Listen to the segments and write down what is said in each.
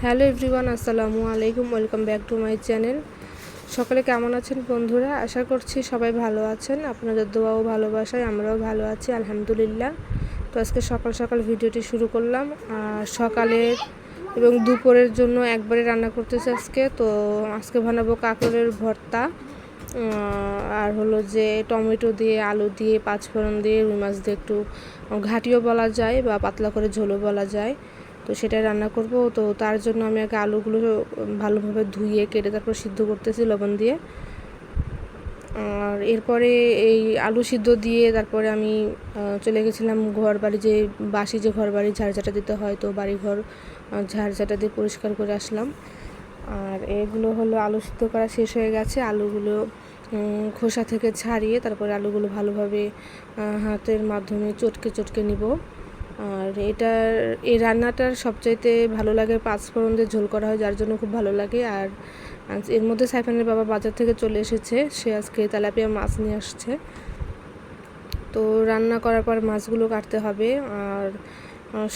Hello everyone, আসসালামু আলাইকুম। Welcome back to my channel. সকালে কেমন আছেন বন্ধুরা? আশা করছি সবাই ভালো আছেন। আপনাদের দোয়া ও ভালোবাসায় আমরাও ভালো আছি, আলহামদুলিল্লাহ। তো আজকে সকাল সকাল ভিডিওটি শুরু করলাম। সকালের এবং দুপুরের জন্য একবারে রান্না করতেছি আজকে। তো আজকে বানাবো কাঁকরোলের ভর্তা, আর হলো যে টমেটো দিয়ে, আলু দিয়ে, পাঁচফোড়ন দিয়ে, রুই মাছ দিয়ে, একটু ঘাটিও বলা যায় বা পাতলা করে ঝোলও বলা যায়। তো সেটাই রান্না করব। তো তার জন্য আমি আগে আলুগুলো ভালোভাবে ধুয়ে কেটে তারপর সিদ্ধ করতেছি লবণ দিয়ে। আর এরপরে এই আলু সিদ্ধ দিয়ে তারপরে আমি চলে গেছিলাম ঘর বাড়ি, যে বাসি যে ঘর বাড়ি ঝাড়ঝাঁটা দিতে হয়, তো বাড়িঘর ঝাড়ঝাঁটা দিয়ে পরিষ্কার করে আসলাম। আর এগুলো হলো আলু সিদ্ধ করা শেষ হয়ে গেছে। আলুগুলো খোসা থেকে ছাড়িয়ে তারপরে আলুগুলো ভালোভাবে হাতের মাধ্যমে চটকে চটকে নিব। আর এই রান্নাটার সবচাইতে ভালো লাগে পাঁচফোড়ন দিয়ে ঝোল করা হয়, যার জন্য খুব ভালো লাগে। আর এর মধ্যে সাইফানের বাবা বাজার থেকে চলে এসেছে, সে আজকে তেলাপিয়া মাছ নিয়ে আসছে। তো রান্না করার পর মাছগুলো কাটতে হবে। আর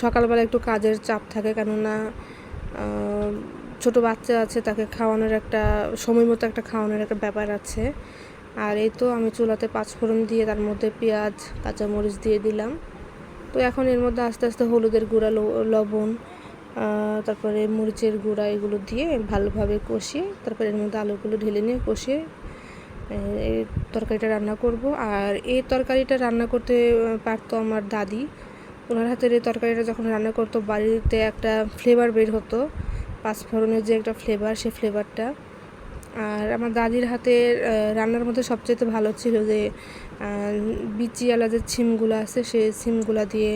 সকালবেলা একটু কাজের চাপ থাকে, কেননা ছোট বাচ্চা আছে, তাকে খাওয়ানোর একটা সময় মতো খাওয়ানোর একটা ব্যাপার আছে। আর এই তো আমি চুলাতে পাঁচফোড়ন দিয়ে তার মধ্যে পেঁয়াজ কাঁচামরিচ দিয়ে দিলাম। তো এখন এর মধ্যে আস্তে আস্তে হলুদের গুঁড়া, লবণ, তারপরে মরিচের গুঁড়া, এগুলো দিয়ে ভালোভাবে কষিয়ে তারপরে এর মধ্যে আলুগুলো ঢেলে নিয়ে কষিয়ে এই তরকারিটা রান্না করব। আর এই তরকারিটা রান্না করতে পারতো আমার দাদি। ওনার হাতের এই তরকারিটা যখন রান্না করতো, বাড়িতে একটা ফ্লেভার বের হতো, পাঁচফোড়নের যে একটা ফ্লেভার, সেই ফ্লেভারটা। আর আমার দাদির হাতের রান্নার মধ্যে সবচেয়ে ভালো ছিল যে বিচিওয়ালা যে সিমগুলো আছে, সেই সিমগুলো দিয়ে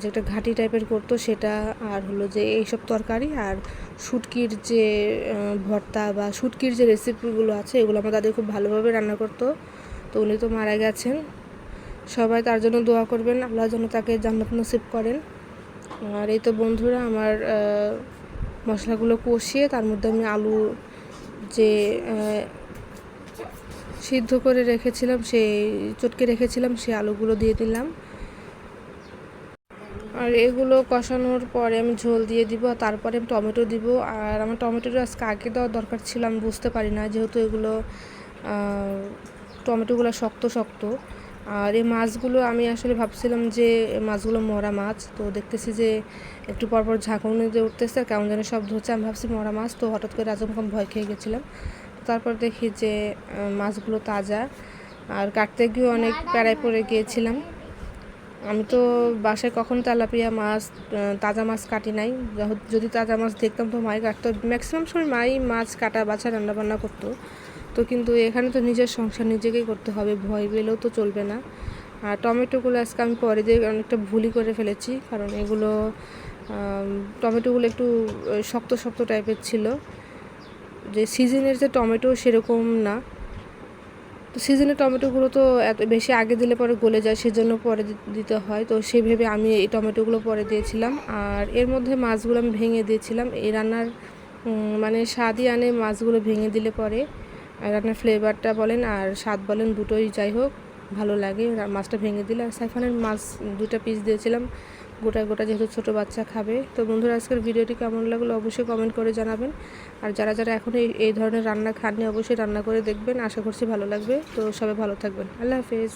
যে একটা ঘাটি টাইপের করতো সেটা। আর হলো যে এইসব তরকারি, আর শুটকির যে ভর্তা বা শুটকির যে রেসিপিগুলো আছে, এগুলো আমার দাদি খুব ভালোভাবে রান্না করতো। তো উনি তো মারা গেছেন, সবাই তার জন্য দোয়া করবেন, আল্লাহ যেন তাকে জান্নাত নসিব করেন। আর এই তো বন্ধুরা, আমার মশলাগুলো কষিয়ে তার মধ্যে আমি আলু যে সিদ্ধ করে রেখেছিলাম, চটকে রেখেছিলাম, সেই আলুগুলো দিয়ে দিলাম। আর এগুলো কষানোর পরে আমি ঝোল দিয়ে দিব, তারপরে আমি টমেটো দিব। আর আমার টমেটোটা আজকে আগে দেওয়ার দরকার ছিল, আমি বুঝতে পারি না, যেহেতু এগুলো টমেটোগুলো শক্ত শক্ত। আর এই মাছগুলো আমি আসলে ভাবছিলাম যে মাছগুলো মরা মাছ, তো দেখতেছি যে একটু পরপর ঝাঁকুনি দিয়ে উঠতেছে, কেমন যেন শব্দ হচ্ছে। আমি ভাবছি মরা মাছ, তো হঠাৎ করে আচমকা ভয় খেয়ে গেছিলাম। তারপর দেখি যে মাছগুলো তাজা। আর কাটতে গিয়ে অনেক প্যারায় পড়ে গিয়েছিলাম। আমি তো বাসায় কখন তেলাপিয়া মাছ, তাজা মাছ কাটি নাই। যদি তাজা মাছ দেখতাম তো মাই কাটতো, ম্যাক্সিমাম সময় মাই মাছ কাটা বাছা রান্নাবান্না করতো। তো কিন্তু এখানে তো নিজের সংসার নিজেকেই করতে হবে, ভয় পেলেও তো চলবে না। আর টমেটোগুলো আজকে আমি পরে দিয়ে অনেকটা ভুলই করে ফেলেছি, কারণ এগুলো টমেটোগুলো একটু শক্ত শক্ত টাইপের ছিল, যে সিজনের যে টমেটো সেরকম না। তো সিজনের টমেটোগুলো তো এত বেশি আগে দিলে পরে গলে যায়, সেজন্য পরে দিতে হয়। তো সেই ভেবে আমি এই টমেটোগুলো পরে দিয়েছিলাম। আর এর মধ্যে মাছগুলো আমি ভেঙে দিয়েছিলাম। এই রান্নার মানে স্বাদই আনে মাছগুলো ভেঙে দিলে পরে। আর রান্নার ফ্লেভারটা বলেন আর স্বাদ বলেন, দুটোই যাই হোক ভালো লাগে মাছটা ভেঙে দিলে। আর সাইফানের মাছ 2টা পিস দিয়েছিলাম গোটা গোটা, যেহেতু ছোটো বাচ্চা খাবে। তো বন্ধুরা, আজকের ভিডিওটি কেমন লাগলো অবশ্যই কমেন্ট করে জানাবেন। আর যারা যারা এখন এই ধরনের রান্না খাননি, অবশ্যই রান্না করে দেখবেন, আশা করছি ভালো লাগবে। তো সবাই ভালো থাকবেন, আল্লাহ হাফেজ।